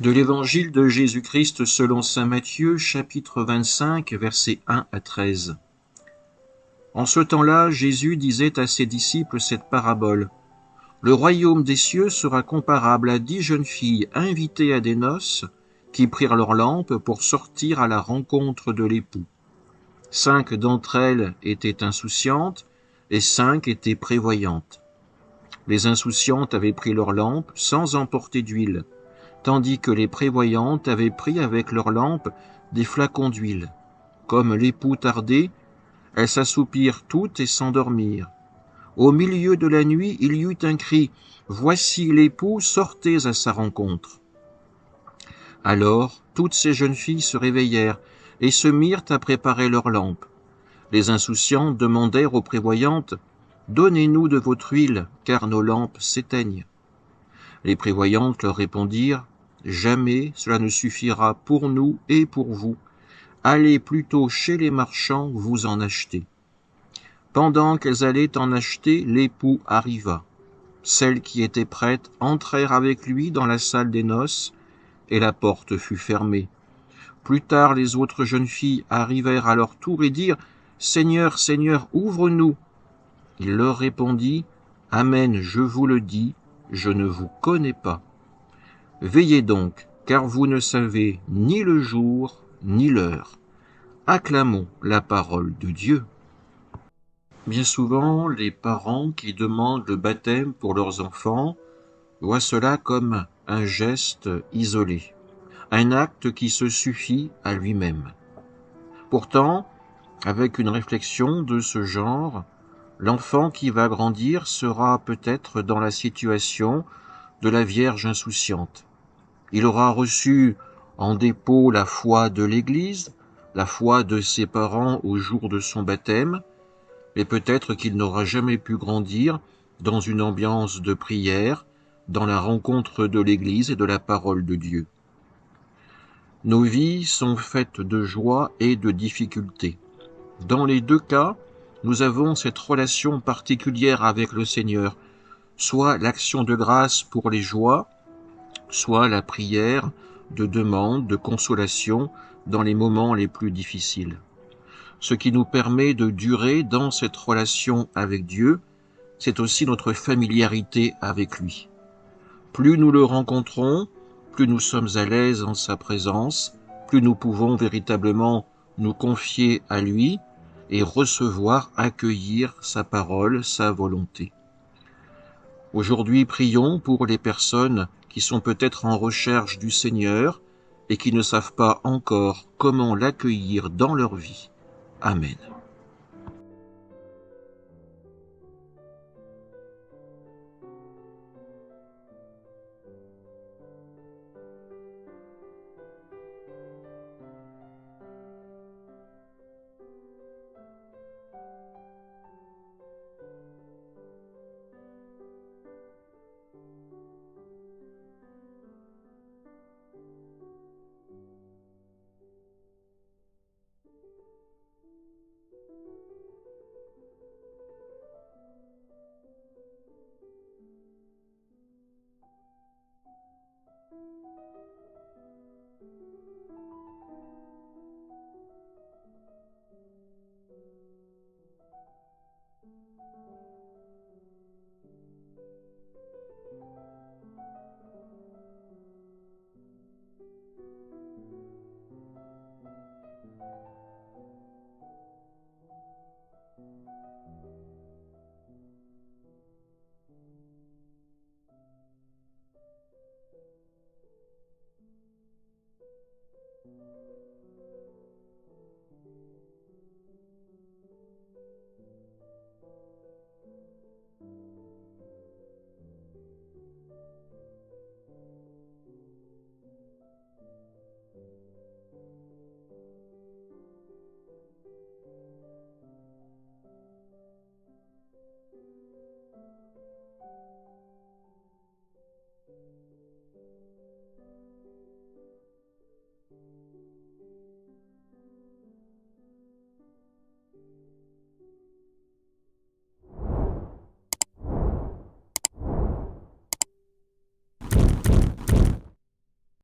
De l'Évangile de Jésus-Christ selon saint Matthieu, chapitre 25, versets 1 à 13. En ce temps-là, Jésus disait à ses disciples cette parabole. Le royaume des cieux sera comparable à 10 jeunes filles invitées à des noces qui prirent leurs lampes pour sortir à la rencontre de l'époux. 5 d'entre elles étaient insouciantes et 5 étaient prévoyantes. Les insouciantes avaient pris leurs lampes sans emporter d'huile, tandis que les prévoyantes avaient pris avec leurs lampes des flacons d'huile. Comme l'époux tardait, elles s'assoupirent toutes et s'endormirent. Au milieu de la nuit, il y eut un cri « Voici l'époux, sortez à sa rencontre !» Alors, toutes ces jeunes filles se réveillèrent et se mirent à préparer leurs lampes. Les insouciantes demandèrent aux prévoyantes « Donnez-nous de votre huile, car nos lampes s'éteignent. » Les prévoyantes leur répondirent « Jamais cela ne suffira pour nous et pour vous. Allez plutôt chez les marchands vous en acheter. » Pendant qu'elles allaient en acheter, l'époux arriva. Celles qui étaient prêtes entrèrent avec lui dans la salle des noces, et la porte fut fermée. Plus tard, les autres jeunes filles arrivèrent à leur tour et dirent « Seigneur, Seigneur, ouvre-nous !» Il leur répondit « Amen, je vous le dis, je ne vous connais pas. Veillez donc, car vous ne savez ni le jour ni l'heure. » Acclamons la parole de Dieu. Bien souvent, les parents qui demandent le baptême pour leurs enfants voient cela comme un geste isolé, un acte qui se suffit à lui-même. Pourtant, avec une réflexion de ce genre, l'enfant qui va grandir sera peut-être dans la situation de la Vierge insouciante. Il aura reçu en dépôt la foi de l'Église, la foi de ses parents au jour de son baptême, mais peut-être qu'il n'aura jamais pu grandir dans une ambiance de prière, dans la rencontre de l'Église et de la parole de Dieu. Nos vies sont faites de joie et de difficultés. Dans les deux cas, nous avons cette relation particulière avec le Seigneur, soit l'action de grâce pour les joies, soit la prière de demande, de consolation dans les moments les plus difficiles. Ce qui nous permet de durer dans cette relation avec Dieu, c'est aussi notre familiarité avec lui. Plus nous le rencontrons, plus nous sommes à l'aise en sa présence, plus nous pouvons véritablement nous confier à lui et recevoir, accueillir sa parole, sa volonté. Aujourd'hui, prions pour les personnes qui sont peut-être en recherche du Seigneur et qui ne savent pas encore comment l'accueillir dans leur vie. Amen.